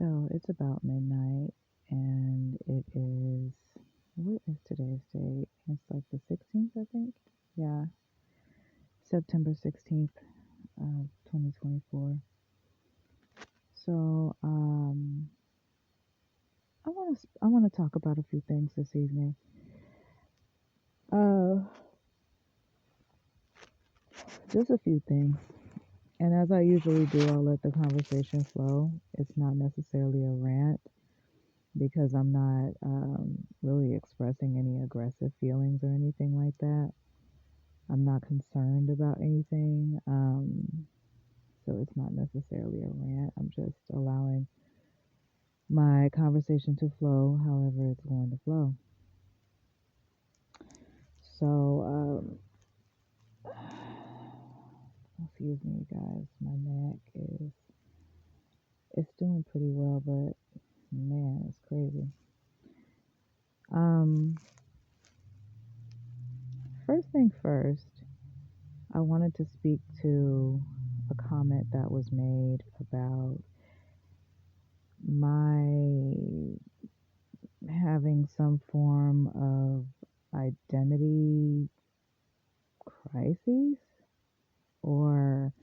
So it's about midnight and it is, what is today's date? It's like the 16th, I think. Yeah, September 16th of 2024. So I want to talk about a few things this evening. Uh, just a few things. And as I usually do, I'll let the conversation flow. It's not necessarily a rant because I'm not really expressing any aggressive feelings or anything like that. I'm not concerned about anything. So it's not necessarily a rant. I'm just allowing my conversation to flow however it's going to flow. So, excuse me, guys. My neck is it's doing pretty well, but man, it's crazy. Um, First thing first, I wanted to speak to a comment that was made about my having some form of identity crises or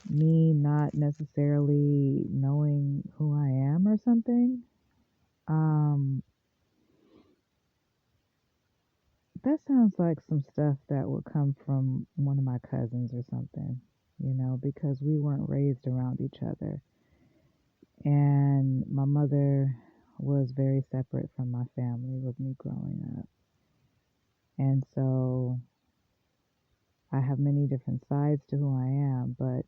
me not necessarily knowing who I am or something. Um, that sounds like some stuff that would come from one of my cousins or something, because we weren't raised around each other. And my mother was very separate from my family with me growing up. And so I have many different sides to who I am, but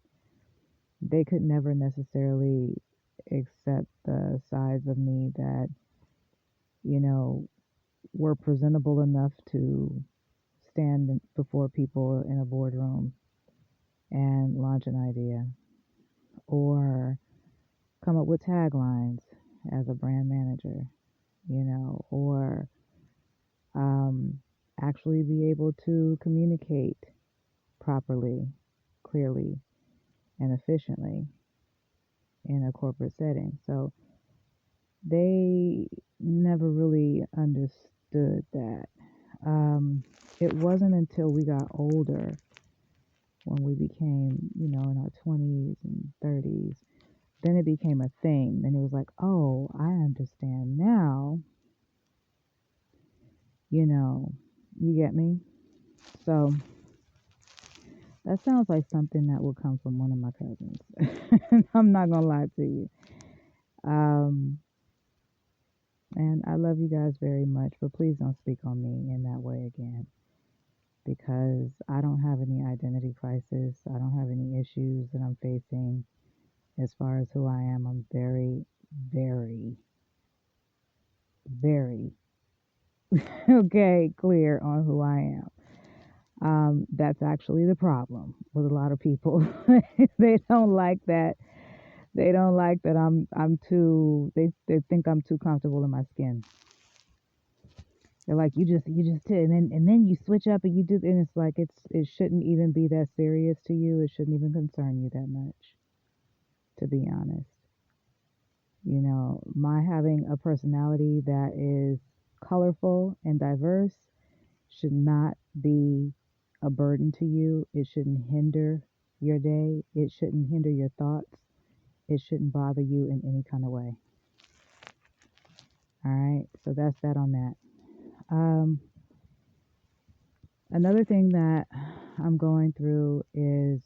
they could never necessarily accept the sides of me that, you know, were presentable enough to stand before people in a boardroom and launch an idea or come up with taglines as a brand manager, or um, actually be able to communicate properly, clearly, and efficiently in a corporate setting. So they never really understood that. Um, it wasn't until we got older, when we became, in our 20s and 30s, then it became a thing. Then it was like, oh, I understand now, you know, you get me? So that sounds like something that would come from one of my cousins. I'm not going to lie to you. Um, and I love you guys very much, but please don't speak on me in that way again because I don't have any identity crisis. I don't have any issues that I'm facing as far as who I am. I'm very, very, very okay, clear on who I am. That's actually the problem with a lot of people. They don't like that. They don't like that I'm too. They think I'm too comfortable in my skin. They're like, you just did, and then you switch up and you do, and it's like it shouldn't even be that serious to you. It shouldn't even concern you that much, to be honest. My having a personality that is colorful and diverse should not be a burden to you. It shouldn't hinder your day. It shouldn't hinder your thoughts. It shouldn't bother you in any kind of way. All right. So that's that on that. Um, Another thing that I'm going through is,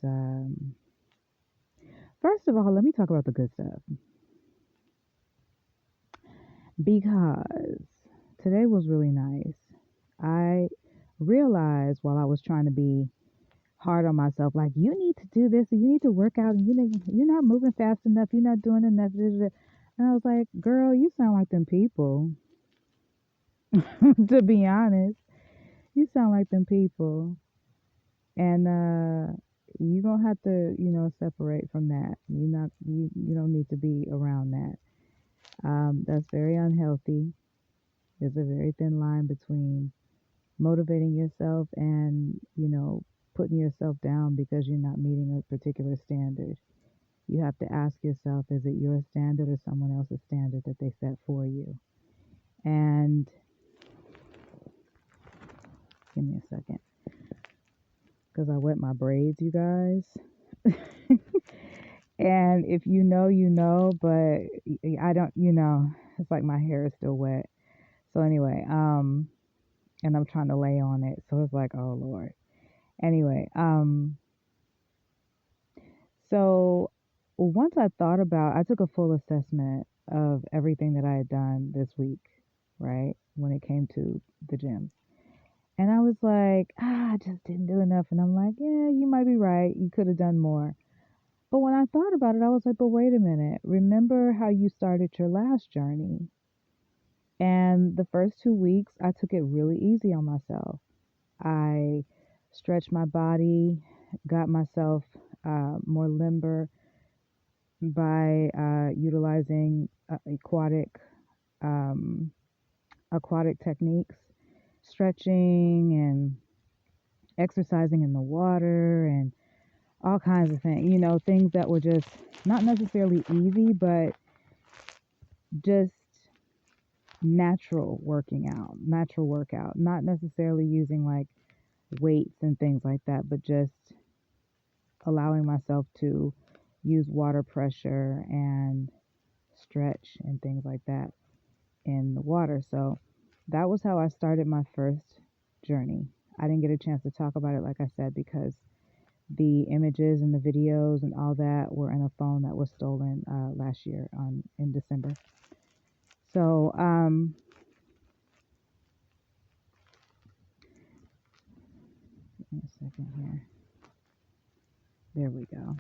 first of all, let me talk about the good stuff because today was really nice. I realized while I was trying to be hard on myself, like, you need to do this and you need to work out and you're not moving fast enough, you're not doing enough. And I was like, girl, you sound like them people. To be honest, you sound like them people. And you're gonna have to, separate from that. You don't need to be around that. That's very unhealthy. There's a very thin line between motivating yourself and, putting yourself down because you're not meeting a particular standard. You have to ask yourself, is it your standard or someone else's standard that they set for you? And give me a second, because I wet my braids, you guys. And if you know, you know, but I don't, it's like my hair is still wet. So anyway, and I'm trying to lay on it. So it's like, oh Lord. Anyway, so once I took a full assessment of everything that I had done this week, right? When it came to the gym. And I was like, I just didn't do enough. And I'm like, yeah, you might be right. You could have done more. But when I thought about it, I was like, but wait a minute. Remember how you started your last journey? And the first 2 weeks, I took it really easy on myself. I stretched my body, got myself more limber by utilizing um, aquatic techniques, stretching and exercising in the water and all kinds of things, things that were just not necessarily easy, but just natural workout, not necessarily using like weights and things like that, but just allowing myself to use water pressure and stretch and things like that in the water. So that was how I started my first journey. I didn't get a chance to talk about it, like I said, because the images and the videos and all that were in a phone that was stolen last year in December. So give me a second here. There we go.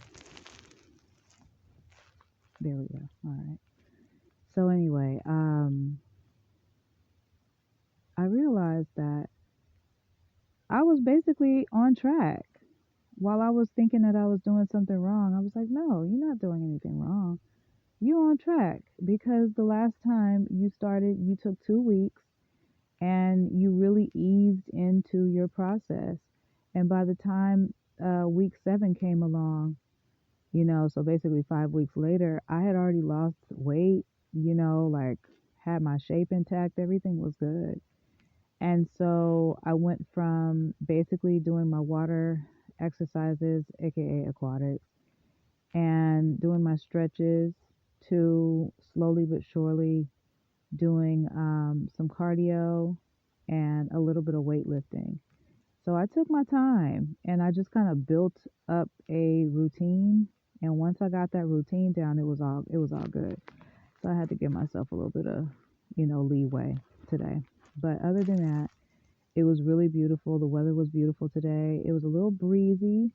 There we go. All right. So anyway, I realized that I was basically on track. While I was thinking that I was doing something wrong, I was like, no, you're not doing anything wrong. You're on track because the last time you started, you took 2 weeks and you really eased into your process. And by the time week 7 came along, so basically 5 weeks later, I had already lost weight, like had my shape intact, everything was good. And so I went from basically doing my water exercises, aka aquatics, and doing my stretches to slowly but surely doing some cardio and a little bit of weightlifting. So I took my time and I just kind of built up a routine. And once I got that routine down, it was all good. So I had to give myself a little bit of, leeway today. But other than that, it was really beautiful. The weather was beautiful today. It was a little breezy,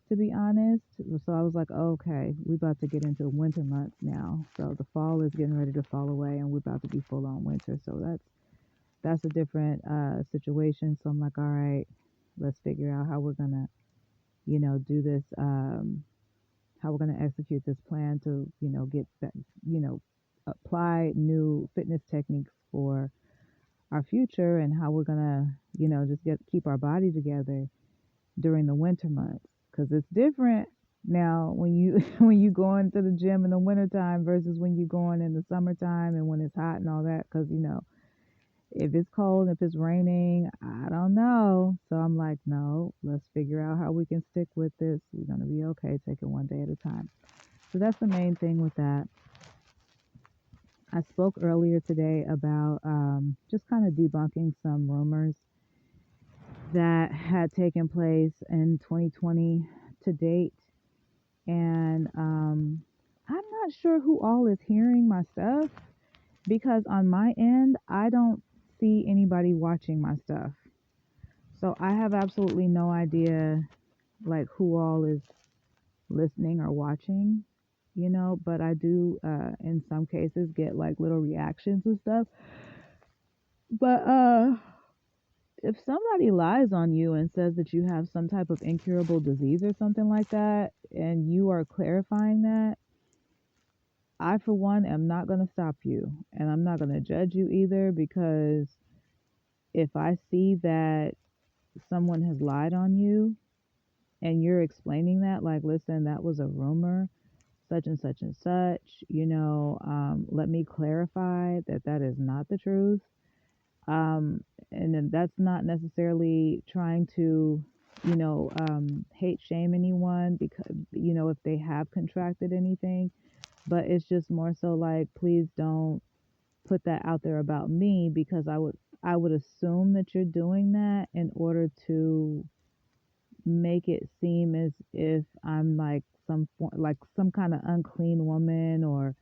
to be honest. So I was like, oh, okay, we're about to get into winter months now. So the fall is getting ready to fall away, and we're about to be full on winter. So that's a different situation. So I'm like, all right, let's figure out how we're gonna, do this. How we're gonna execute this plan to, get that, you know, apply new fitness techniques for our future and how we're gonna, just keep our body together during the winter months because it's different now when you when you go into the gym in the wintertime versus when you going in the summertime and when it's hot and all that because if it's cold, if it's raining, I don't know. So I'm like, no, let's figure out how we can stick with this. We're gonna be okay. Take it one day at a time. So that's the main thing with that. I spoke earlier today about just kind of debunking some rumors that had taken place in 2020 to date. And I'm not sure who all is hearing my stuff because on my end, I don't see anybody watching my stuff. So I have absolutely no idea like who all is listening or watching, but I do in some cases get like little reactions and stuff. But if somebody lies on you and says that you have some type of incurable disease or something like that, and you are clarifying that, I, for one, am not going to stop you. And I'm not going to judge you either because if I see that someone has lied on you and you're explaining that, like, listen, that was a rumor. such and such and such, let me clarify that that is not the truth. Um, and then that's not necessarily trying to, hate shame anyone because, if they have contracted anything, but it's just more so like, please don't put that out there about me because I would assume that you're doing that in order to make it seem as if I'm like like some kind of unclean woman, or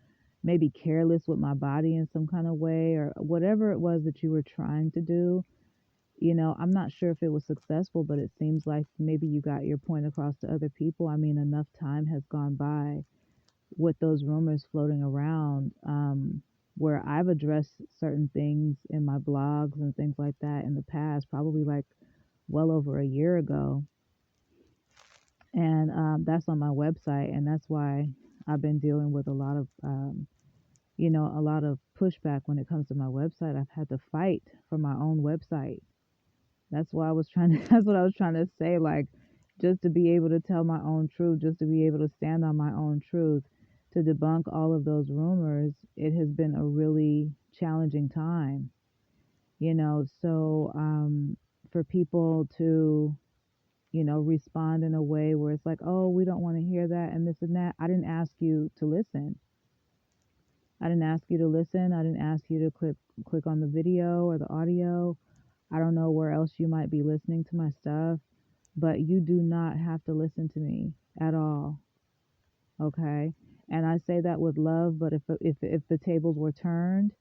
maybe careless with my body in some kind of way, or whatever it was that you were trying to do. I'm not sure if it was successful, but it seems like maybe you got your point across to other people. I mean, enough time has gone by with those rumors floating around, where I've addressed certain things in my blogs and things like that in the past, probably like well over a year ago. And that's on my website. And that's why I've been dealing with a lot of pushback when it comes to my website. I've had to fight for my own website. That's why I was trying to, that's what I was trying to say. Like, just to be able to tell my own truth, just to be able to stand on my own truth, to debunk all of those rumors, it has been a really challenging time, So, for people to, respond in a way where it's like, oh, we don't want to hear that and this and that. I didn't ask you to listen. I didn't ask you to listen. I didn't ask you to click on the video or the audio. I don't know where else you might be listening to my stuff, but you do not have to listen to me at all. Okay? And I say that with love, but if the tables were turned,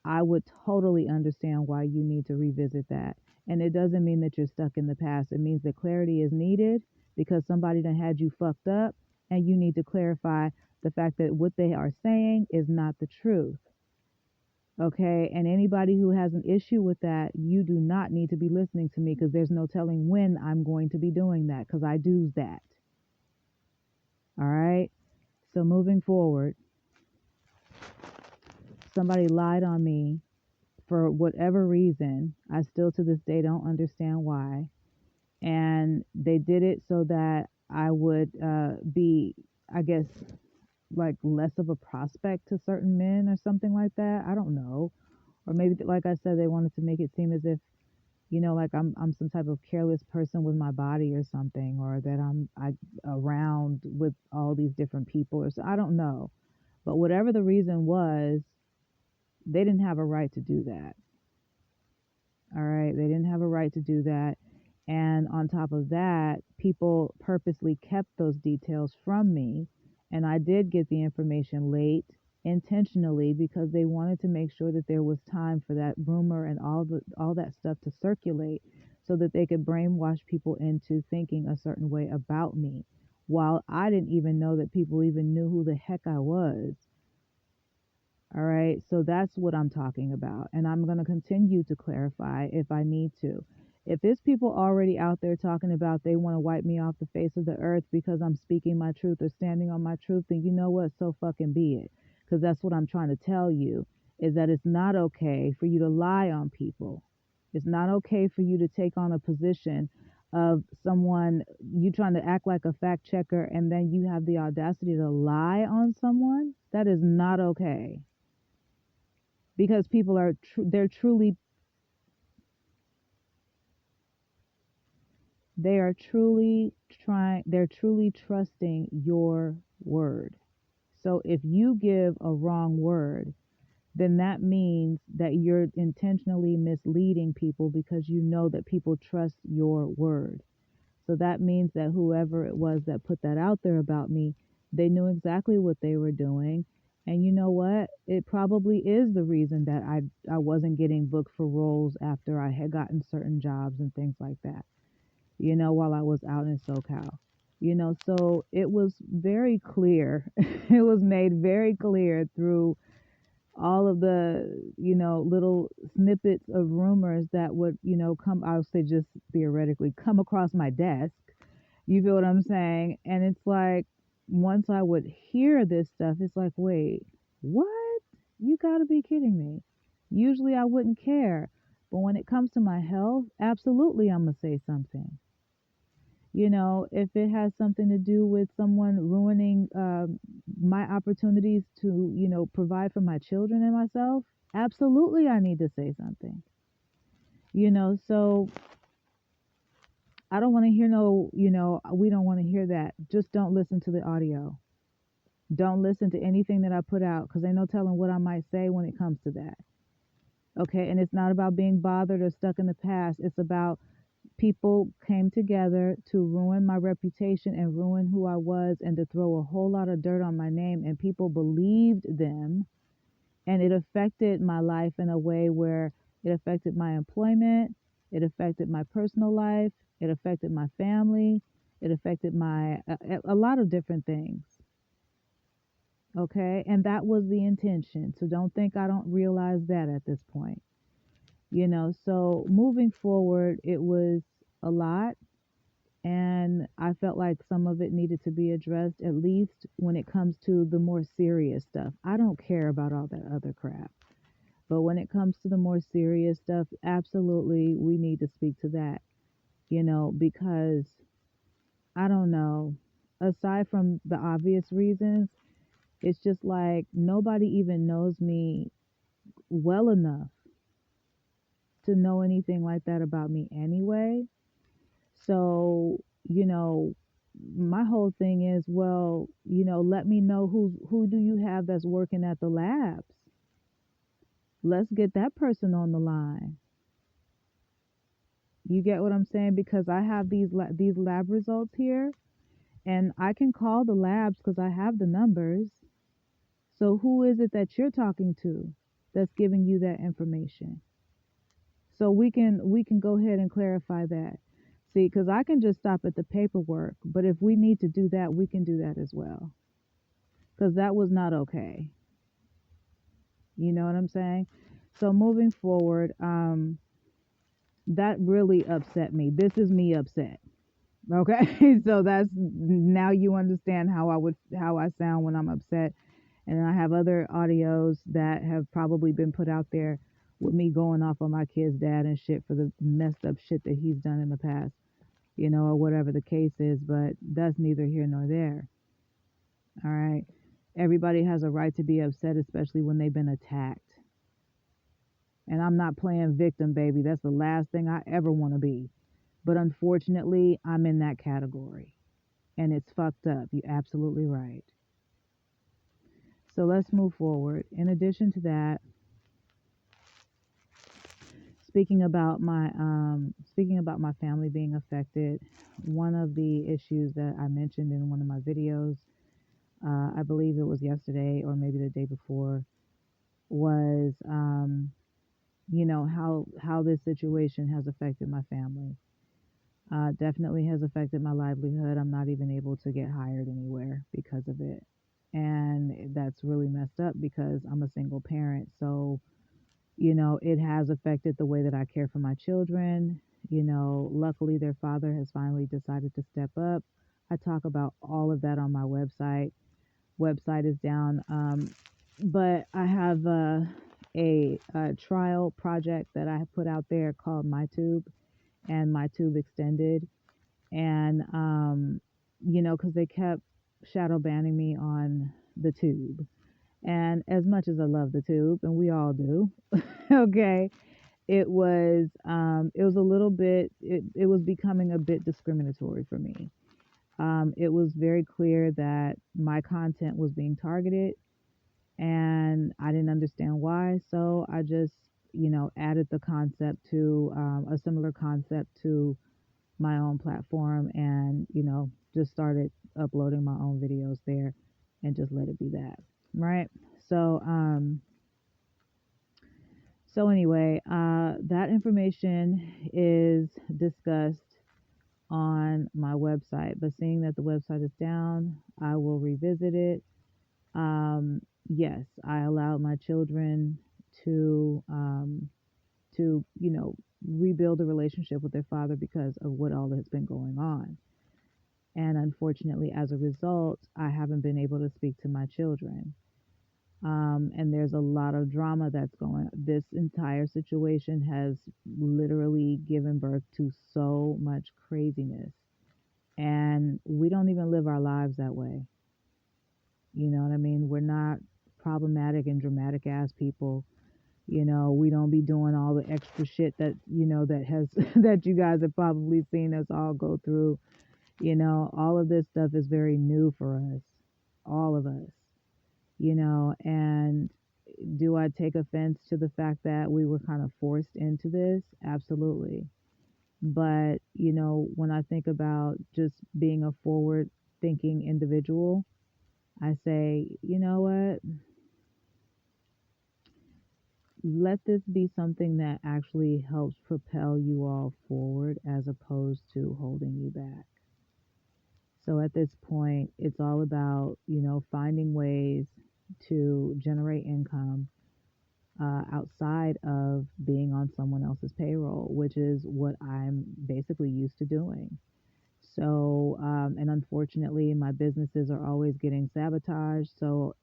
I would totally understand why you need to revisit that. And it doesn't mean that you're stuck in the past. It means that clarity is needed because somebody done had you fucked up, and you need to clarify the fact that what they are saying is not the truth. Okay? And anybody who has an issue with that, you do not need to be listening to me because there's no telling when I'm going to be doing that because I do that. All right? So moving forward, somebody lied on me for whatever reason. I still to this day don't understand why. And they did it so that I would be, I guess, like less of a prospect to certain men or something like that. I don't know. Or maybe, like I said, they wanted to make it seem as if, like I'm some type of careless person with my body or something, or that I around with all these different people, or so. I don't know. But whatever the reason was, they didn't have a right to do that. All right. They didn't have a right to do that. And on top of that, people purposely kept those details from me. And I did get the information late intentionally because they wanted to make sure that there was time for that rumor and all that stuff to circulate so that they could brainwash people into thinking a certain way about me, while I didn't even know that people even knew who the heck I was. All right, so that's what I'm talking about. And I'm going to continue to clarify if I need to. If it's people already out there talking about they want to wipe me off the face of the earth because I'm speaking my truth or standing on my truth, then you know what? So fucking be it. Because that's what I'm trying to tell you, is that it's not okay for you to lie on people. It's not okay for you to take on a position of someone, you trying to act like a fact checker, and then you have the audacity to lie on someone. That is not okay, because people are they're truly trusting your word. So if you give a wrong word, then that means that you're intentionally misleading people because you know that people trust your word. So that means that whoever it was that put that out there about me, they knew exactly what they were doing. And you know what? It probably is the reason that I wasn't getting booked for roles after I had gotten certain jobs and things like that, while I was out in SoCal. So it was very clear. It was made very clear through all of the, little snippets of rumors that would, come, I would say just theoretically, come across my desk. You feel what I'm saying? And it's like, once I would hear this stuff, it's like, wait, what? You gotta be kidding me. Usually I wouldn't care. But when it comes to my health, absolutely I'm gonna say something. If it has something to do with someone ruining my opportunities to, provide for my children and myself, absolutely I need to say something. So I don't want to hear no, we don't want to hear that. Just don't listen to the audio. Don't listen to anything that I put out because ain't no telling what I might say when it comes to that. Okay. And it's not about being bothered or stuck in the past. It's about people came together to ruin my reputation and ruin who I was and to throw a whole lot of dirt on my name. And people believed them. And it affected my life in a way where it affected my employment. It affected my personal life. It affected my family. It affected a lot of different things. Okay. And that was the intention. So don't think I don't realize that at this point. So moving forward, it was a lot. And I felt like some of it needed to be addressed, at least when it comes to the more serious stuff. I don't care about all that other crap. But when it comes to the more serious stuff, absolutely, we need to speak to that, because I don't know, aside from the obvious reasons, it's just like nobody even knows me well enough to know anything like that about me anyway. So, my whole thing is, well, let me know who do you have that's working at the labs. Let's get that person on the line. You get what I'm saying? Because I have these lab results here, and I can call the labs because I have the numbers. So who is it that you're talking to that's giving you that information? So we can go ahead and clarify that. See, because I can just stop at the paperwork, but if we need to do that, we can do that as well. Because that was not okay. You know what I'm saying? So moving forward, that really upset me. This is me upset. Okay, so that's now you understand how I sound when I'm upset. And I have other audios that have probably been put out there with me going off on my kid's dad and shit for the messed up shit that he's done in the past, or whatever the case is, but that's neither here nor there. All right. Everybody has a right to be upset, especially when they've been attacked. And I'm not playing victim, baby. That's the last thing I ever want to be. But unfortunately, I'm in that category. And it's fucked up. You're absolutely right. So let's move forward. In addition to that, speaking about my family being affected, one of the issues that I mentioned in one of my videos, I believe it was yesterday or maybe the day before, was how this situation has affected my family. Definitely has affected my livelihood. I'm not even able to get hired anywhere because of it. And that's really messed up because I'm a single parent. So, it has affected the way that I care for my children. Luckily, their father has finally decided to step up. I talk about all of that on my website. Website is down. But I have a trial project that I have put out there called MyTube and MyTube Extended. And, because they kept shadow banning me on the tube. And as much as I love the tube, and we all do, okay, it was a little bit, it was becoming a bit discriminatory for me. It was very clear that my content was being targeted, and I didn't understand why. So I just, added the concept to a similar concept to my own platform, and just started uploading my own videos there, and just let it be that, right? So anyway, that information is discussed on my website, but seeing that the website is down, I will revisit it. Yes, I allowed my children to rebuild a relationship with their father because of what all has been going on. And unfortunately, as a result, I haven't been able to speak to my children. And there's a lot of drama that's going. This entire situation has literally given birth to so much craziness. And we don't even live our lives that way. You know what I mean? We're not problematic and dramatic ass people. We don't be doing all the extra shit that, that has, that you guys have probably seen us all go through. All of this stuff is very new for us, all of us, and do I take offense to the fact that we were kind of forced into this? Absolutely. But, when I think about just being a forward thinking individual, I say, you know what? Let this be something that actually helps propel you all forward as opposed to holding you back. So at this point, it's all about, finding ways to generate income outside of being on someone else's payroll, which is what I'm basically used to doing. So, and unfortunately, my businesses are always getting sabotaged. So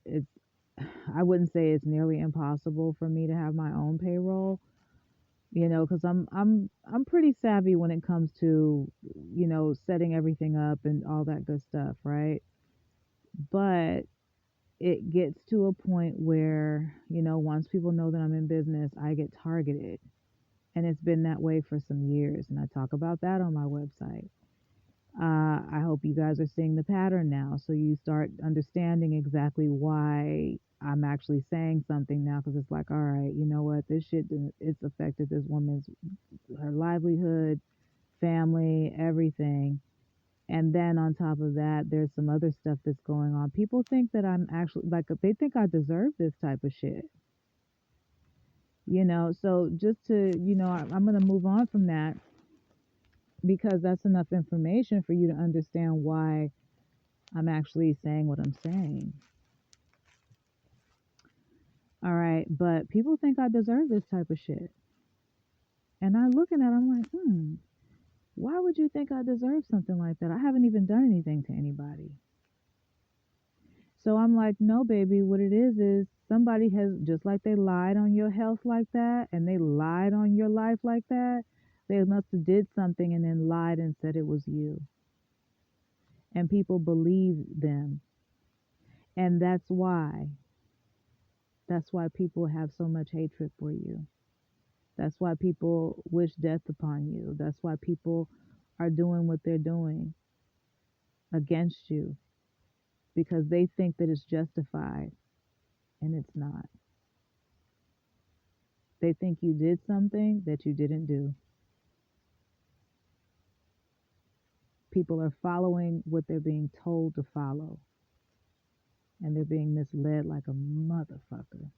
I wouldn't say it's nearly impossible for me to have my own payroll, because I'm pretty savvy when it comes to, setting everything up and all that good stuff, right? But it gets to a point where, once people know that I'm in business, I get targeted. And it's been that way for some years. And I talk about that on my website. I hope you guys are seeing the pattern now. So you start understanding exactly why I'm actually saying something now. Because it's like, all right, you know what? This shit, it's affected this woman's, her livelihood, family, everything. And then on top of that, there's some other stuff that's going on. People think that I'm actually, like, they think I deserve this type of shit. So just to, I'm going to move on from that because that's enough information for you to understand why I'm actually saying what I'm saying. All right. But people think I deserve this type of shit. And I'm looking at it, I'm like, why would you think I deserve something like that? I haven't even done anything to anybody. So I'm like, no, baby, what it is somebody has, just like they lied on your health like that and they lied on your life like that, they must have did something and then lied and said it was you. And people believe them. And that's why people have so much hatred for you. That's why people wish death upon you. That's why people are doing what they're doing against you because they think that it's justified and it's not. They think you did something that you didn't do. People are following what they're being told to follow, and they're being misled like a motherfucker.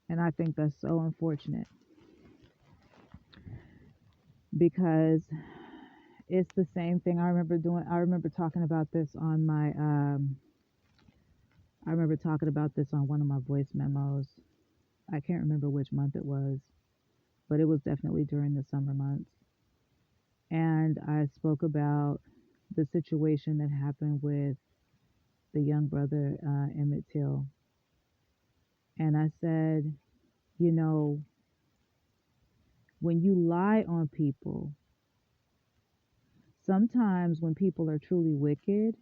And I think that's so unfortunate because it's the same thing I remember talking about this on my I remember talking about this on one of my voice memos. I can't remember which month it was, but it was definitely during the summer months. And I spoke about the situation that happened with the young brother, Emmett Till. And I said, you know, when you lie on people, sometimes when people are truly wicked,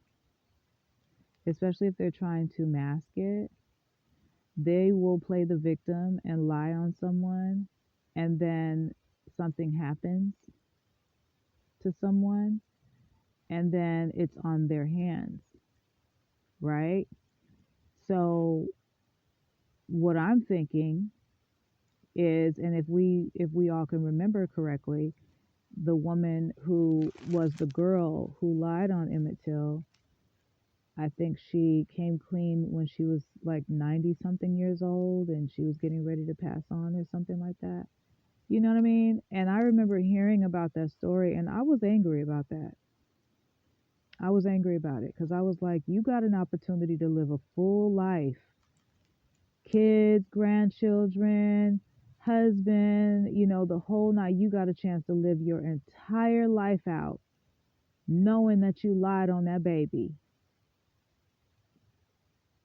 especially if they're trying to mask it, they will play the victim and lie on someone, and then something happens to someone, and then it's on their hands, right? So what I'm thinking is, and if we all can remember correctly, the woman who was the girl who lied on Emmett Till, I think she came clean when she was like 90 something years old and she was getting ready to pass on or something like that. You know what I mean? And I remember hearing about that story and I was angry about that. I was angry about it because I was like, you got an opportunity to live a full life. Kids, grandchildren, husband, the whole night. You got a chance to live your entire life out knowing that you lied on that baby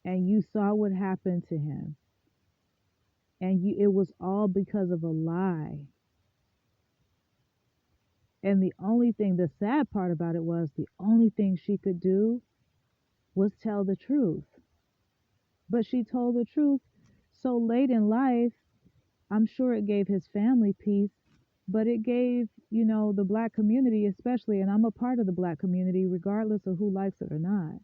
and you saw what happened to him and it was all because of a lie. And the only thing, the sad part about it was the only thing she could do was tell the truth. But she told the truth so late in life. I'm sure it gave his family peace, but it gave, the black community especially, and I'm a part of the black community regardless of who likes it or not.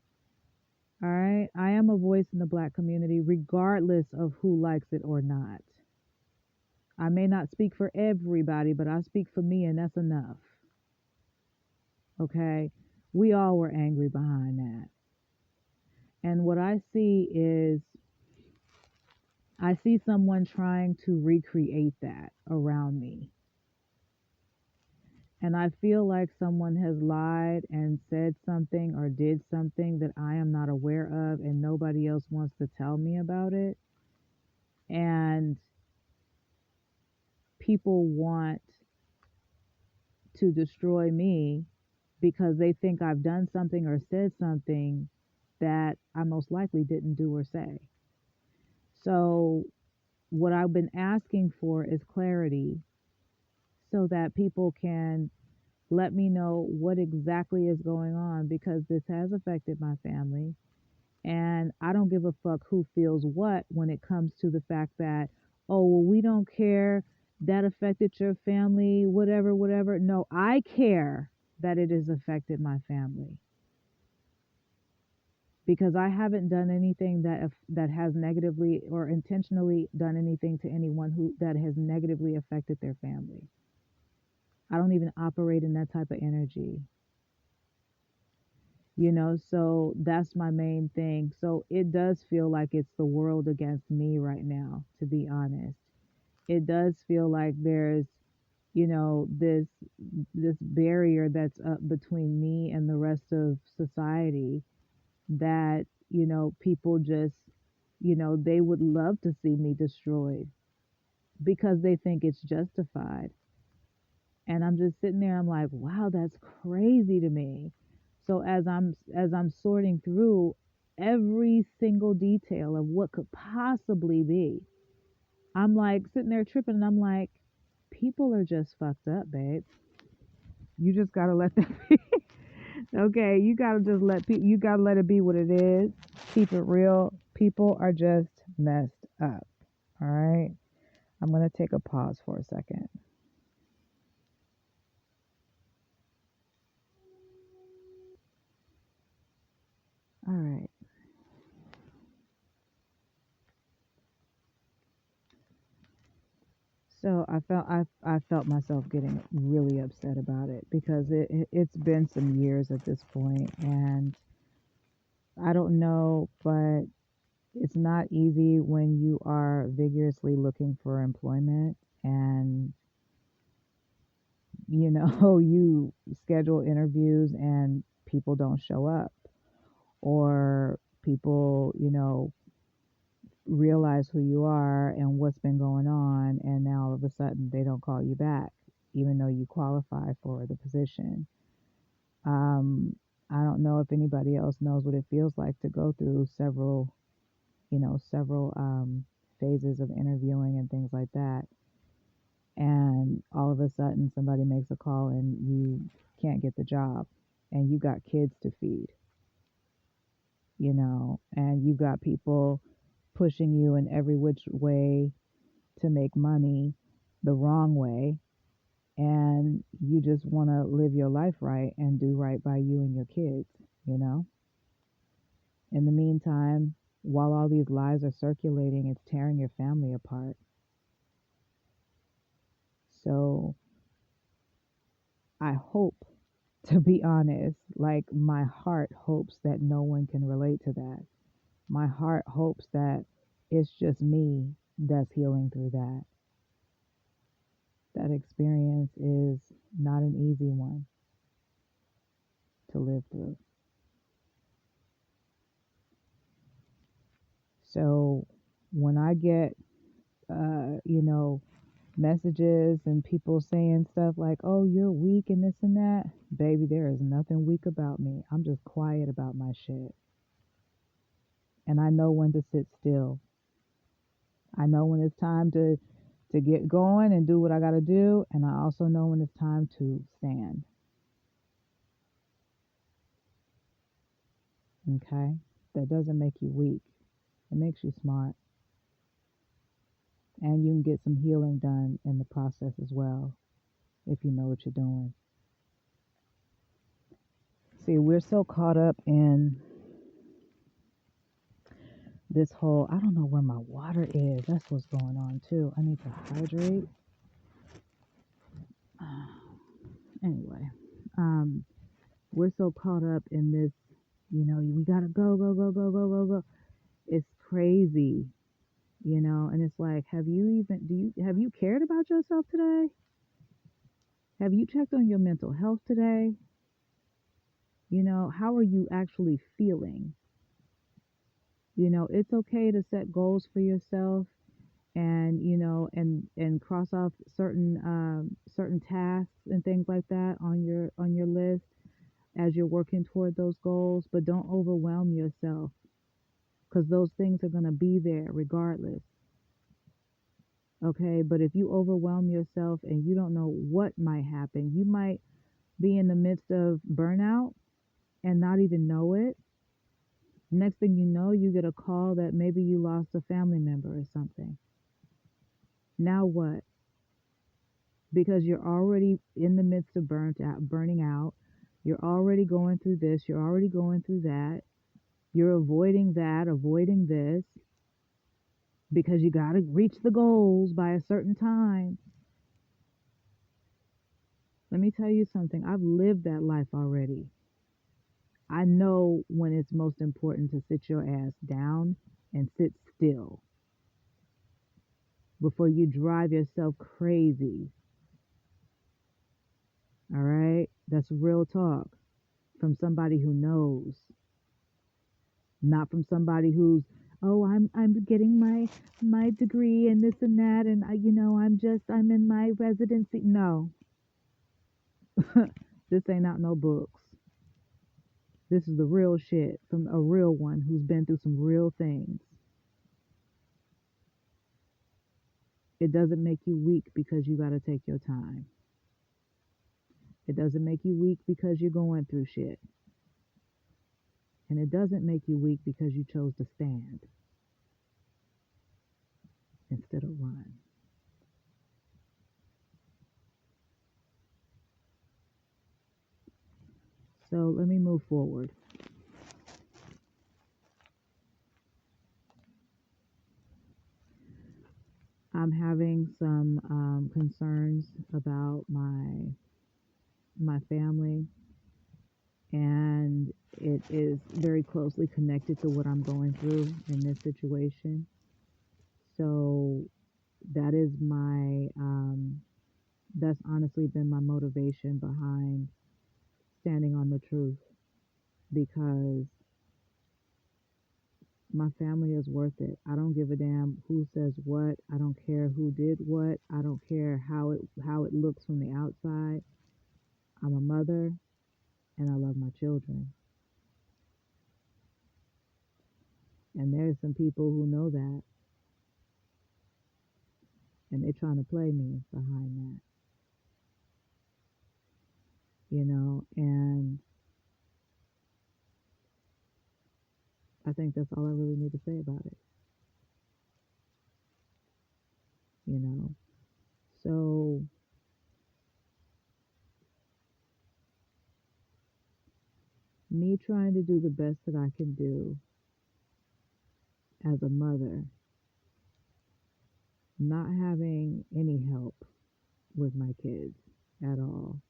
All right. I am a voice in the black community regardless of who likes it or not. I may not speak for everybody, but I speak for me, and that's enough. Okay. We all were angry behind that. And what I see someone trying to recreate that around me. And I feel like someone has lied and said something or did something that I am not aware of, and nobody else wants to tell me about it. And people want to destroy me because they think I've done something or said something that I most likely didn't do or say. So, what I've been asking for is clarity so that people can let me know what exactly is going on, because this has affected my family. And I don't give a fuck who feels what when it comes to the fact that, oh, well, we don't care. That affected your family, whatever, whatever. No, I care that it has affected my family, because I haven't done anything that has negatively or intentionally done anything to anyone who that has negatively affected their family. I don't even operate in that type of energy. So that's my main thing. So it does feel like it's the world against me right now, to be honest. It does feel like there's, this barrier that's up between me and the rest of society, that, people just, they would love to see me destroyed because they think it's justified. And I'm just sitting there, I'm like, wow, that's crazy to me. So as I'm sorting through every single detail of what could possibly be, I'm like sitting there tripping, and I'm like, people are just fucked up, babe. You just gotta let them be. Okay, you gotta just you gotta let it be what it is. Keep it real. People are just messed up. All right. I'm gonna take a pause for a second. All right. So I felt myself getting really upset about it, because it's been some years at this point, and I don't know, but it's not easy when you are vigorously looking for employment, and you schedule interviews and people don't show up, or people realize who you are and what's been going on, and now all of a sudden they don't call you back even though you qualify for the position. um, I don't know if anybody else knows what it feels like to go through several phases of interviewing and things like that, and all of a sudden somebody makes a call and you can't get the job, and you got kids to feed, and you got people pushing you in every which way to make money the wrong way, and you just want to live your life right and do right by you and your kids, you know? In the meantime, while all these lies are circulating, it's tearing your family apart. So I hope, to be honest, like my heart hopes that no one can relate to that. My heart hopes that it's just me that's healing through that. That experience is not an easy one to live through. So when I get, messages and people saying stuff like, oh, you're weak and this and that, baby, there is nothing weak about me. I'm just quiet about my shit. And I know when to sit still. I know when it's time to to get going and do what I got to do. And I also know when it's time to stand. Okay? That doesn't make you weak, it makes you smart. And you can get some healing done in the process as well if you know what you're doing. See, we're so caught up in this whole, I don't know where my water is. That's what's going on too. I need to hydrate. Anyway, um, we're so caught up in this, we gotta go, go, go, go, go, go, go. It's crazy, and it's like, have you cared about yourself today? Have you checked on your mental health today? How are you actually feeling? It's okay to set goals for yourself and and cross off certain tasks and things like that on your list as you're working toward those goals, but don't overwhelm yourself because those things are going to be there regardless. Okay, but if you overwhelm yourself and you don't know what might happen, you might be in the midst of burnout and not even know it. Next thing you know, you get a call that maybe you lost a family member or something. Now what? Because you're already in the midst of burning out. You're already going through this, you're already going through that. You're avoiding that, avoiding this because you got to reach the goals by a certain time. Let me tell you something. I've lived that life already. I know when it's most important to sit your ass down and sit still before you drive yourself crazy. All right? That's real talk from somebody who knows, not from somebody who's, oh, I'm getting my degree and this and that, and I'm in my residency. No, this ain't out no books. This is the real shit from a real one who's been through some real things. It doesn't make you weak because you got to take your time. It doesn't make you weak because you're going through shit. And it doesn't make you weak because you chose to stand instead of run. So let me move forward. I'm having some concerns about my family, and it is very closely connected to what I'm going through in this situation. So that is that's honestly been my motivation behind standing on the truth, because my family is worth it. I don't give a damn who says what. I don't care who did what. I don't care how it looks from the outside. I'm a mother and I love my children. And there's some people who know that and they're trying to play me behind that, and I think that's all I really need to say about it. So me trying to do the best that I can do as a mother, not having any help with my kids at all.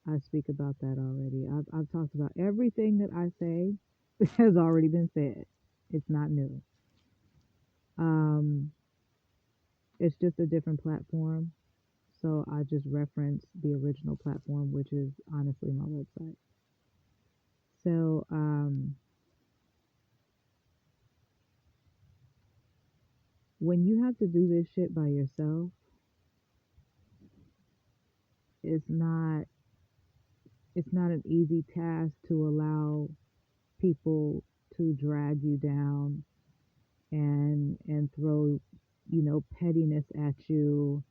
I speak about that already. I've talked about everything that I say has already been said. It's not new. Um, it's just a different platform. So I just reference the original platform, which is honestly my website. So when you have to do this shit by yourself, it's not it's not an easy task to allow people to drag you down and throw pettiness at you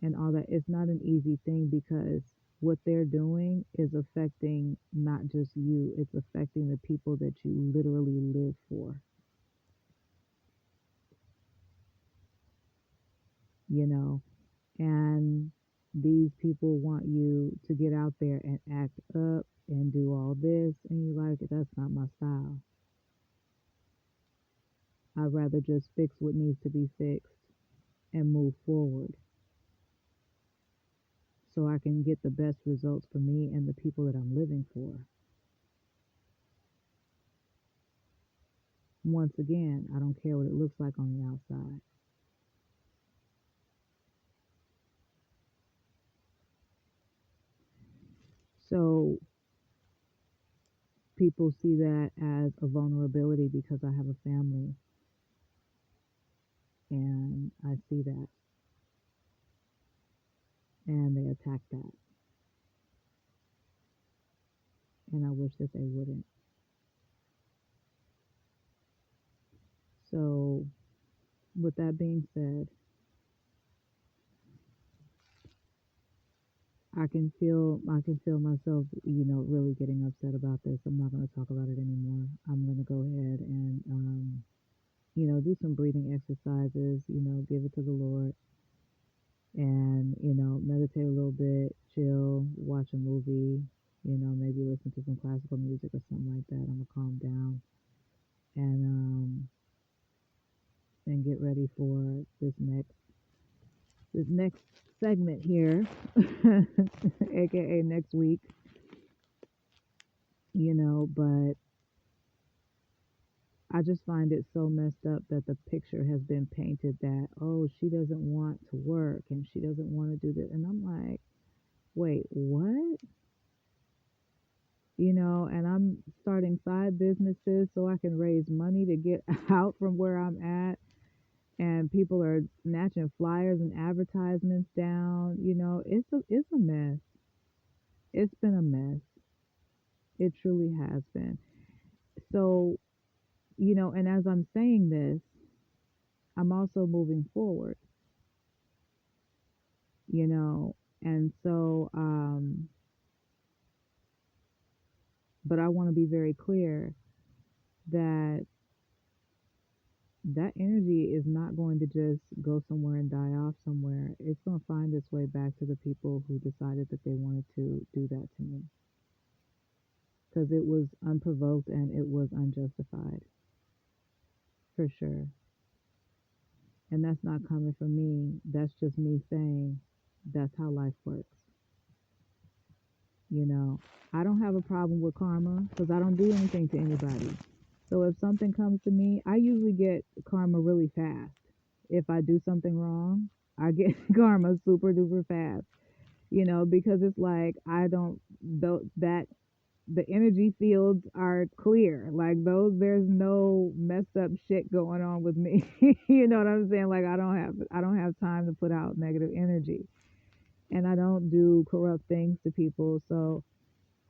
and all that. It's not an easy thing because what they're doing is affecting not just you, it's affecting the people that you literally live for, you know. And these people want you to get out there and act up and do all this, and you're like, that's not my style. I'd rather just fix what needs to be fixed and move forward so I can get the best results for me and the people that I'm living for. Once again, I don't care what it looks like on the outside. So people see that as a vulnerability because I have a family, and I see that, and they attack that, and I wish that they wouldn't. So with that being said, I can feel myself, really getting upset about this. I'm not going to talk about it anymore. I'm going to go ahead and do some breathing exercises, give it to the Lord, and meditate a little bit, chill, watch a movie, maybe listen to some classical music or something like that. I'm gonna calm down and get ready for this next segment here, aka next week. But I just find it so messed up that the picture has been painted that, oh, she doesn't want to work and she doesn't want to do this, and I'm like, wait, what? And I'm starting side businesses so I can raise money to get out from where I'm at. And people are snatching flyers and advertisements down. It's a mess. It's been a mess. It truly has been. So, and as I'm saying this, I'm also moving forward, you know, and so, but I want to be very clear that that energy is not going to just go somewhere and die off somewhere. It's going to find its way back to the people who decided that they wanted to do that to me because it was unprovoked and it was unjustified, for sure. And that's not coming from me. That's just me saying that's how life works. You know, I don't have a problem with karma because I don't do anything to anybody. So if something comes to me, I usually get karma really fast. If I do something wrong, I get karma super duper fast. Because it's like I don't that the energy fields are clear. Like those, there's no messed up shit going on with me. You know what I'm saying? Like I don't have time to put out negative energy, and I don't do corrupt things to people. So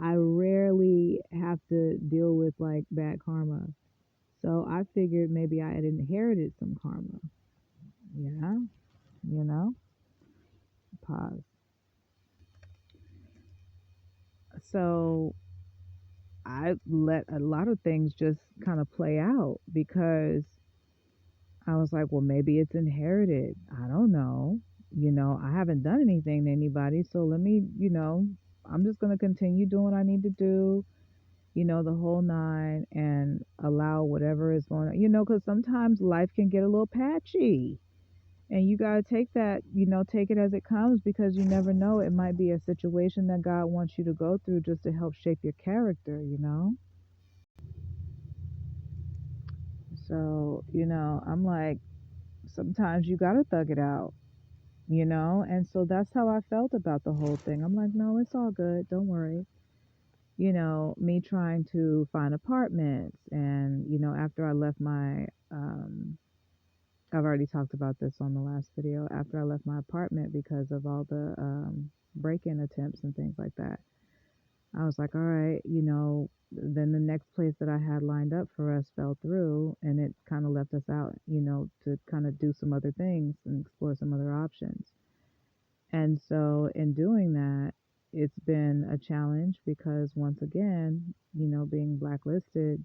I rarely have to deal with like bad karma. So I figured maybe I had inherited some karma. Yeah, you know. Pause. So I let a lot of things just kind of play out because I was like, well, maybe it's inherited. I don't know. I haven't done anything to anybody, so let me, I'm just going to continue doing what I need to do, the whole nine, and allow whatever is going on, because sometimes life can get a little patchy. And you got to take that, take it as it comes because you never know. It might be a situation that God wants you to go through just to help shape your character. So, I'm like, sometimes you got to thug it out. And so that's how I felt about the whole thing. I'm like, no, it's all good. Don't worry. Me trying to find apartments. And, after I left I've already talked about this on the last video. After I left my apartment because of all the break in attempts and things like that, I was like, all right, then the next place that I had lined up for us fell through, and it kind of left us out, to kind of do some other things and explore some other options. And so in doing that, it's been a challenge because once again, being blacklisted,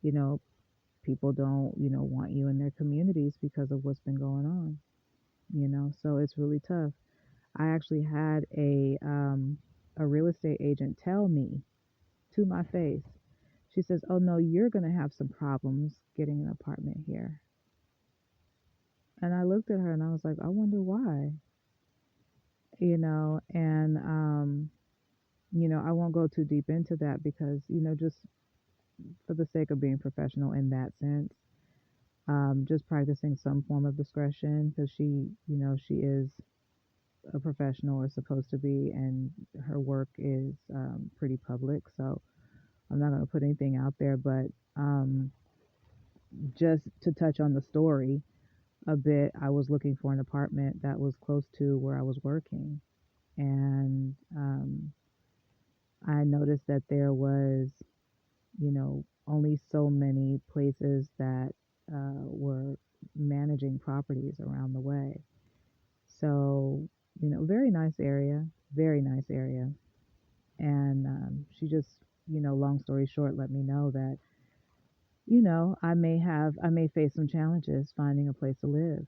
you know, people don't, want you in their communities because of what's been going on. So it's really tough. I actually had a real estate agent tell me to my face. She says, "Oh no, you're going to have some problems getting an apartment here." And I looked at her and I was like, "I wonder why." And I won't go too deep into that because, just for the sake of being professional in that sense, just practicing some form of discretion because she is a professional or supposed to be, and her work is pretty public. So I'm not going to put anything out there, but just to touch on the story a bit, I was looking for an apartment that was close to where I was working. And I noticed that there was, only so many places that were managing properties around the way. So, very nice area, very nice area. And she just, long story short, let me know that, I may face some challenges finding a place to live,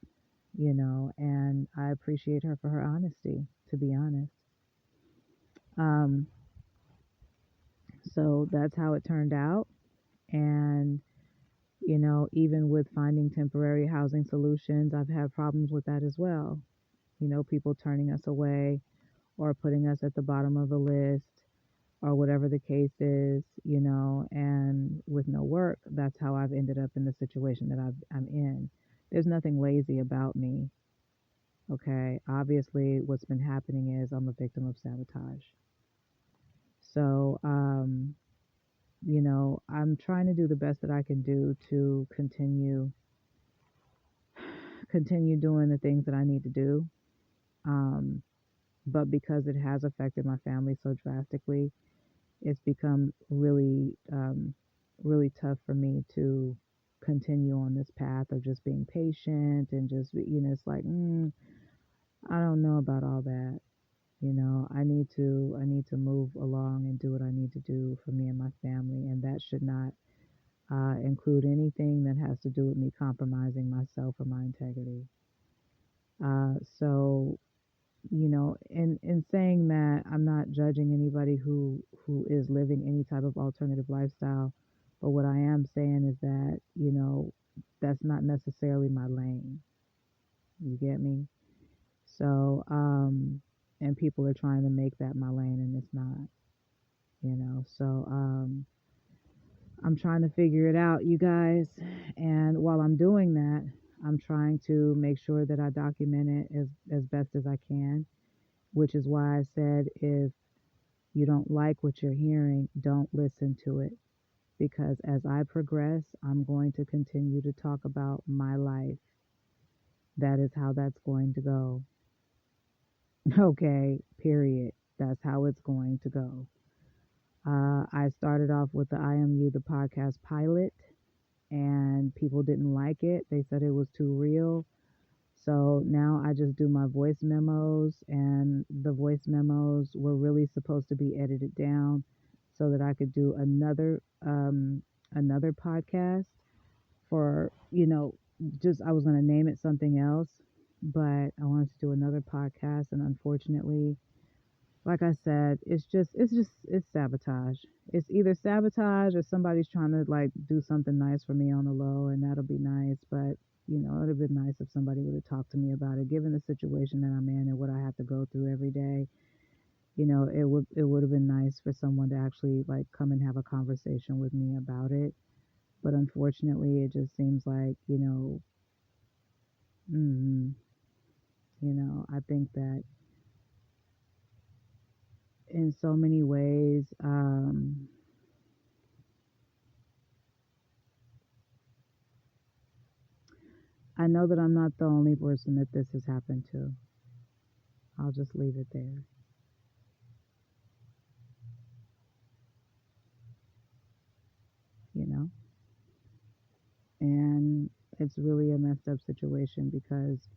and I appreciate her for her honesty, to be honest. Um, so that's how it turned out. And, even with finding temporary housing solutions, I've had problems with that as well. People turning us away or putting us at the bottom of the list or whatever the case is, and with no work, that's how I've ended up in the situation that I'm in. There's nothing lazy about me, okay? Obviously, what's been happening is I'm a victim of sabotage. So, I'm trying to do the best that I can do to continue doing the things that I need to do. Um, but because it has affected my family so drastically, it's become really tough for me to continue on this path of just being patient and just, it's like, I don't know about all that. I need to move along and do what I need to do for me and my family, and that should not include anything that has to do with me compromising myself or my integrity. So, in saying that, I'm not judging anybody who is living any type of alternative lifestyle, but what I am saying is that, that's not necessarily my lane. You get me? So, and people are trying to make that my lane, and it's not. So, I'm trying to figure it out, you guys. And while I'm doing that, I'm trying to make sure that I document it as best as I can, which is why I said if you don't like what you're hearing, don't listen to it. Because as I progress, I'm going to continue to talk about my life. That is how that's going to go. Okay, period. That's how it's going to go. I started off with the I Am You, the podcast pilot, and people didn't like it. They said it was too real. So now I just do my voice memos, and the voice memos were really supposed to be edited down so that I could do another podcast for, just I was going to name it something else, but I wanted to do another podcast, and unfortunately, like I said, it's sabotage. It's either sabotage or somebody's trying to like do something nice for me on the low, and that'll be nice. But it would have been nice if somebody would have talked to me about it, given the situation that I'm in and what I have to go through every day. It would have been nice for someone to actually like come and have a conversation with me about it. But unfortunately, it just seems like mm, I think that in so many ways. I know that I'm not the only person that this has happened to. I'll just leave it there. it's really a messed up situation because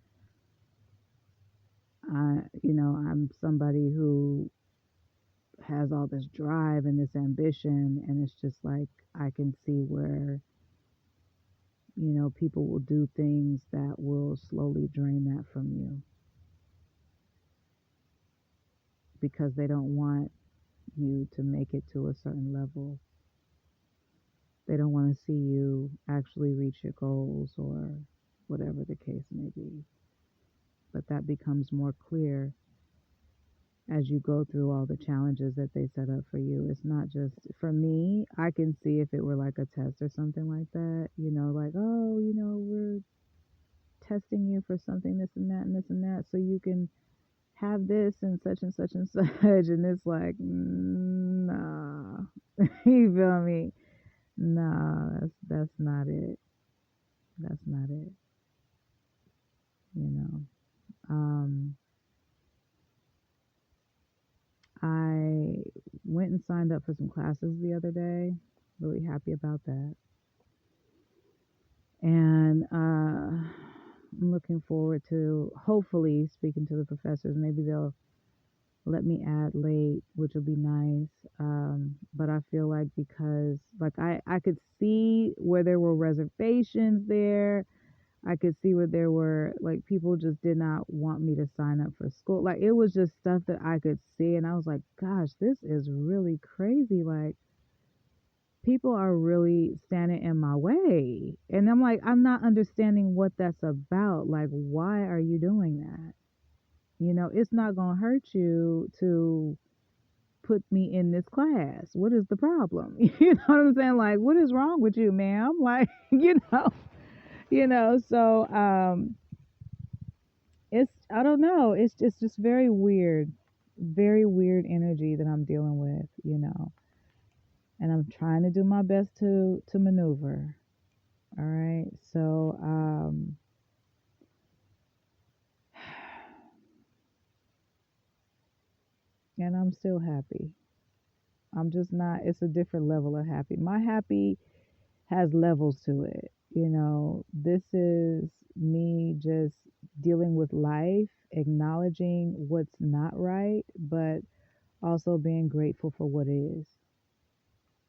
I'm somebody who has all this drive and this ambition, and it's just like I can see where, people will do things that will slowly drain that from you because they don't want you to make it to a certain level. They don't want to see you actually reach your goals or whatever the case may be. But that becomes more clear as you go through all the challenges that they set up for you. It's not just for me, I can see if it were like a test or something like that, like, oh, we're testing you for something, this and that and this and that, so you can have this and such and such. And it's like, nah. You feel me? Nah, that's not it. That's not it. You know. Um, I went and signed up for some classes the other day. Really happy about that. And I'm looking forward to hopefully speaking to the professors. Maybe they'll let me add late, which will be nice. But I feel like because like I could see where there were reservations there. I could see where there were like people just did not want me to sign up for school. Like it was just stuff that I could see and I was like, gosh, this is really crazy. Like people are really standing in my way. And I'm like, I'm not understanding what that's about. Like, why are you doing that? It's not going to hurt you to put me in this class. What is the problem? You know what I'm saying? Like, what is wrong with you, ma'am? Like, so it's I don't know. It's just very weird energy that I'm dealing with. And I'm trying to do my best to maneuver. All right. So and I'm still happy. I'm just not. It's a different level of happy. My happy has levels to it. This is me just dealing with life, acknowledging what's not right, but also being grateful for what is.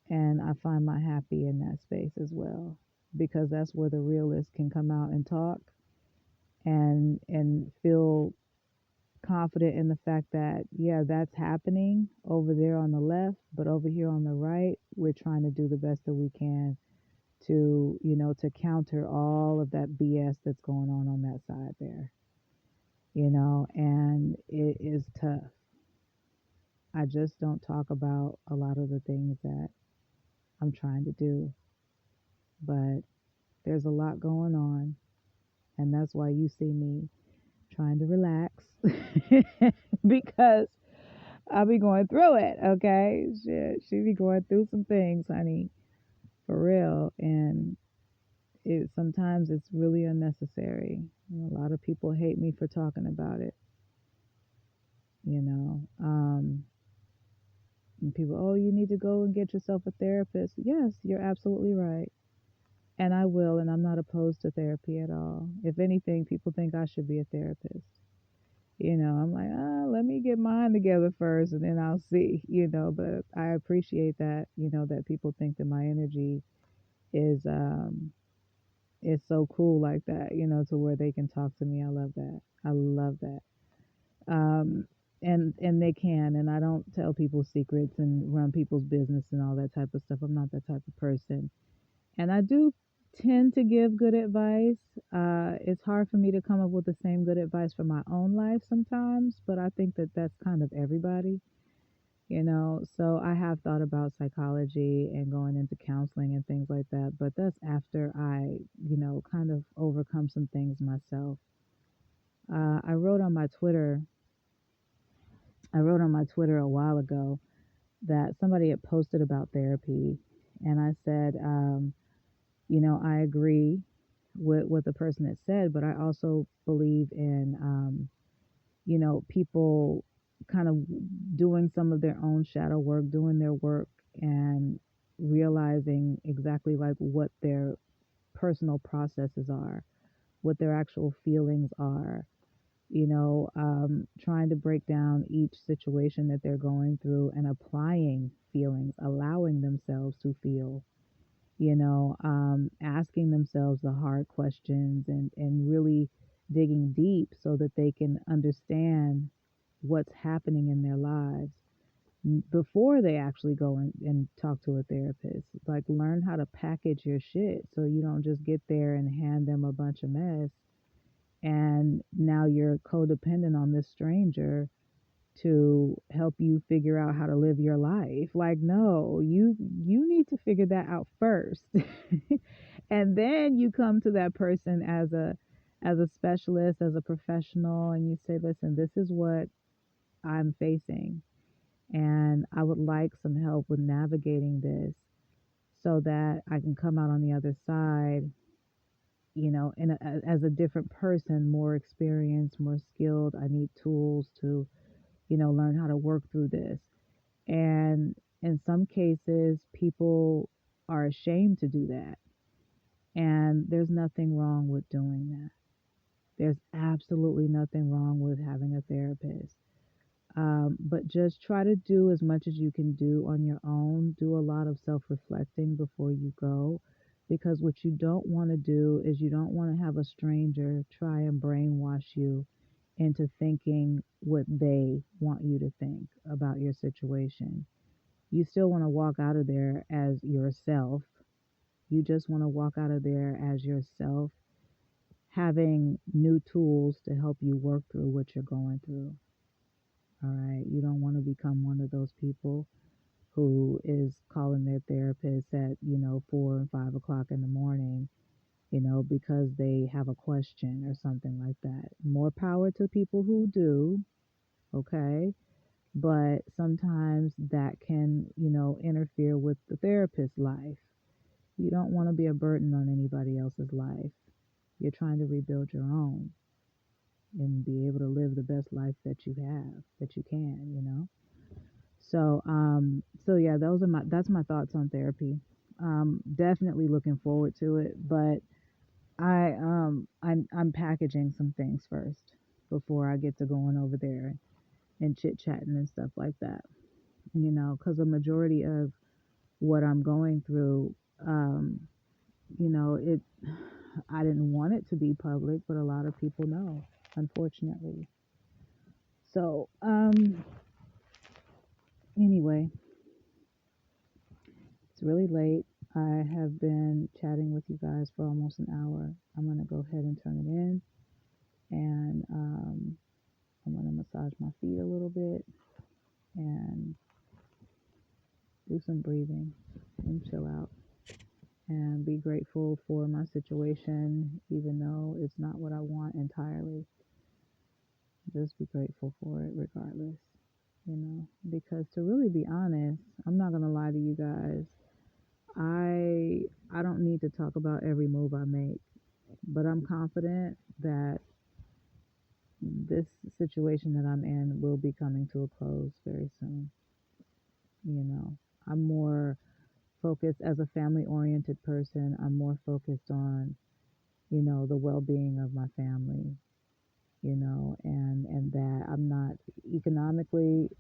And I find my happy in that space as well because that's where the realist can come out and talk and feel confident in the fact that yeah, that's happening over there on the left, but over here on the right, we're trying to do the best that we can to counter all of that BS that's going on that side there. And it is tough. I just don't talk about a lot of the things that I'm trying to do, but there's a lot going on, and that's why you see me trying to relax because I'll be going through it, okay? She be going through some things, honey, for real, and sometimes it's really unnecessary. A lot of people hate me for talking about it, you know. And people, oh, you need to go and get yourself a therapist. Yes, you're absolutely right. And I will, and I'm not opposed to therapy at all. If anything, people think I should be a therapist. I'm like, let me get mine together first and then I'll see, but I appreciate that, that people think that my energy is so cool like that, to where they can talk to me. I love that. I love that. Um and they can, and I don't tell people secrets and run people's business and all that type of stuff. I'm not that type of person. And I do tend to give good advice. It's hard for me to come up with the same good advice for my own life sometimes, but I think that that's kind of everybody. So I have thought about psychology and going into counseling and things like that, but that's after I, kind of overcome some things myself. I wrote on my Twitter, a while ago that somebody had posted about therapy, and I said, I agree with what the person had said, but I also believe in, people kind of doing some of their own shadow work, doing their work, and realizing exactly like what their personal processes are, what their actual feelings are, trying to break down each situation that they're going through and applying feelings, allowing themselves to feel, asking themselves the hard questions and really digging deep so that they can understand what's happening in their lives before they actually go and talk to a therapist. Like, learn how to package your shit so you don't just get there and hand them a bunch of mess and now you're codependent on this stranger to help you figure out how to live your life. Like, no, you need to figure that out first. And then you come to that person as a specialist, as a professional, and you say, listen, this is what I'm facing, and I would like some help with navigating this so that I can come out on the other side, as a different person, more experienced, more skilled. I need tools to, learn how to work through this. And in some cases, people are ashamed to do that. And there's nothing wrong with doing that. There's absolutely nothing wrong with having a therapist. But just try to do as much as you can do on your own. Do a lot of self reflecting before you go. Because what you don't want to do is you don't want to have a stranger try and brainwash you into thinking what they want you to think about your situation. You still want to walk out of there as yourself. You just want to walk out of there as yourself, having new tools to help you work through what you're going through. All right. You don't want to become one of those people who is calling their therapist at, 4 and 5 o'clock in the morning, because they have a question or something like that. More power to people who do. Okay. But sometimes that can, interfere with the therapist's life. You don't want to be a burden on anybody else's life. You're trying to rebuild your own and be able to live the best life that you have, that you can. So yeah, that's my thoughts on therapy. Definitely looking forward to it, but I'm packaging some things first before I get to going over there and chit chatting and stuff like that. Because the majority of what I'm going through, um, it I didn't want it to be public, but a lot of people know, unfortunately. So, anyway, it's really late. I have been chatting with you guys for almost an hour. I'm going to go ahead and turn it in, and I'm going to massage my feet a little bit and do some breathing and chill out and be grateful for my situation, even though it's not what I want entirely. Just be grateful for it regardless, because to really be honest, I'm not going to lie to you guys. I don't need to talk about every move I make, but I'm confident that this situation that I'm in will be coming to a close very soon. You know, I'm more focused as a family oriented person. I'm more focused on, the well-being of my family, and that I'm not economically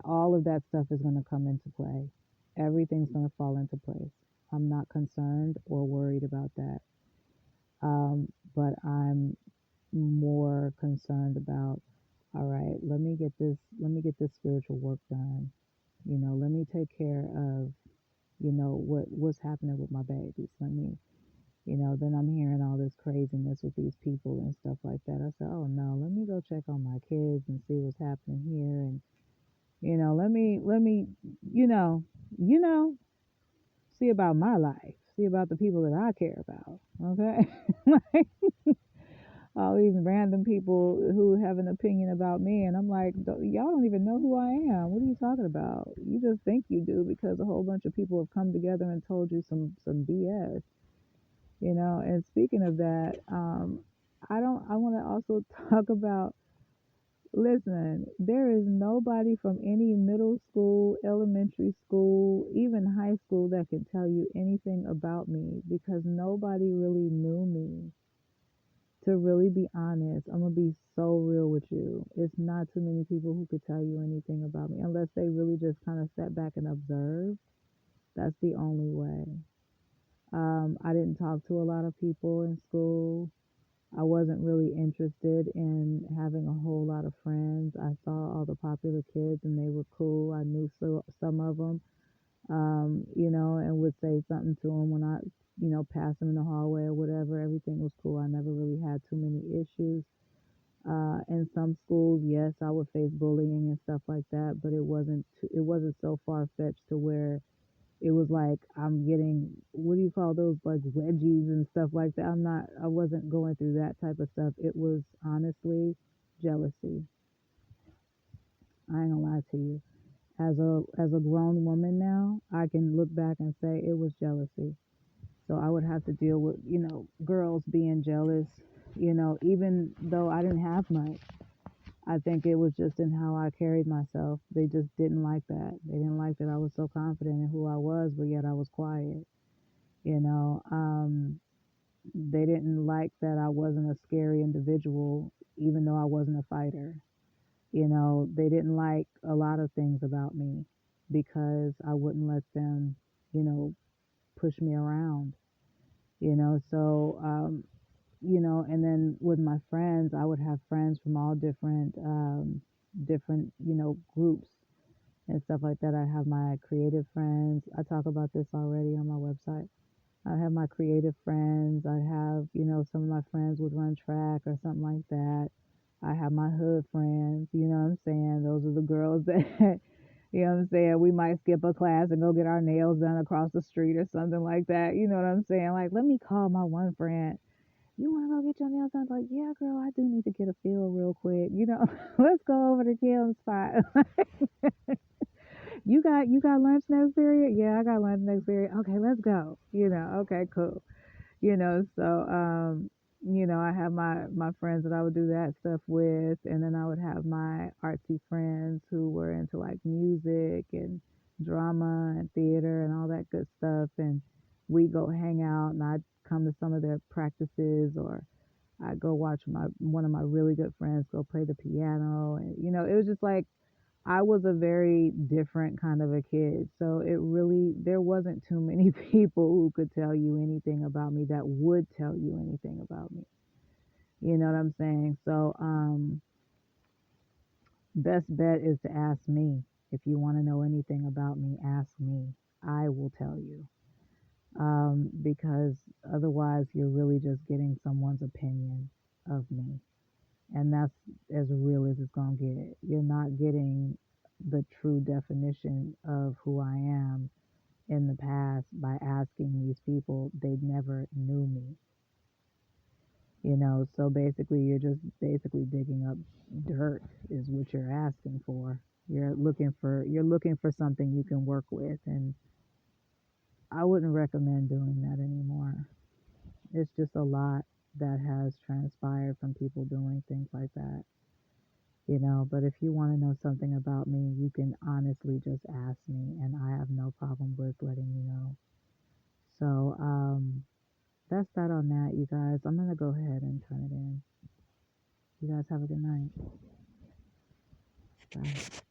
all of that stuff is going to come into play. Everything's going to fall into place. I'm not concerned or worried about that. But I'm more concerned about, all right, let me get this spiritual work done. Let me take care of, what's happening with my babies. Then I'm hearing all this craziness with these people and stuff like that. I said, oh no, let me go check on my kids and see what's happening here. And, let me, you know, you know, see about my life, see about the people that I care about. Okay. Like, all these random people who have an opinion about me. And I'm like, y'all don't even know who I am. What are you talking about? You just think you do because a whole bunch of people have come together and told you some BS. And speaking of that, I want to also talk about Listen, there is nobody from any middle school, elementary school, even high school that can tell you anything about me because nobody really knew me. To really be honest, I'm gonna be so real with you. It's not too many people who could tell you anything about me unless they really just kind of sat back and observed. That's the only way. I didn't talk to a lot of people in school. I wasn't really interested in having a whole lot of friends. I saw all the popular kids and they were cool. I knew some of them, and would say something to them when I, passed them in the hallway or whatever. Everything was cool. I never really had too many issues. In some schools, yes, I would face bullying and stuff like that, but it wasn't so far fetched to where it was like I'm getting, what do you call those, like wedgies and stuff like that. I wasn't going through that type of stuff. It was honestly jealousy. I ain't gonna lie to you. As a grown woman now, I can look back and say it was jealousy. So I would have to deal with, girls being jealous, even though I didn't have much. I think it was just in how I carried myself. They just didn't like that. They didn't like that I was so confident in who I was, but yet I was quiet. You know, they didn't like that I wasn't a scary individual, even though I wasn't a fighter. They didn't like a lot of things about me because I wouldn't let them, you know, push me around. And then with my friends, I would have friends from all different, groups and stuff like that. I have my creative friends. I talk about this already on my website. I have my creative friends. I have, some of my friends would run track or something like that. I have my hood friends, you know what I'm saying? Those are the girls that, you know what I'm saying? We might skip a class and go get our nails done across the street or something like that. You know what I'm saying? Like, let me call my one friend. You want to go get your nails done? Like, yeah, girl, I do need to get a feel real quick. Let's go over to Kim's spot. You got lunch next period? Yeah, I got lunch next period. Okay, let's go. Okay, cool. So I have my friends that I would do that stuff with, and then I would have my artsy friends who were into like music and drama and theater and all that good stuff, and we go hang out, and I'd come to some of their practices, or I'd go watch my one of my really good friends go play the piano, and it was just like I was a very different kind of a kid. So there wasn't too many people who could tell you anything about me that would tell you anything about me. You know what I'm saying? So, best bet is to ask me. If you want to know anything about me, ask me. I will tell you. Because otherwise, you're really just getting someone's opinion of me. And that's as real as it's going to get. You're not getting the true definition of who I am in the past by asking these people. They never knew me, so basically you're just basically digging up dirt is what you're asking for. You're looking for something you can work with, and I wouldn't recommend doing that anymore. It's just a lot that has transpired from people doing things like that. But if you want to know something about me, you can honestly just ask me, and I have no problem with letting you know. So, that's that on that, you guys. I'm gonna go ahead and turn it in. You guys have a good night. Bye.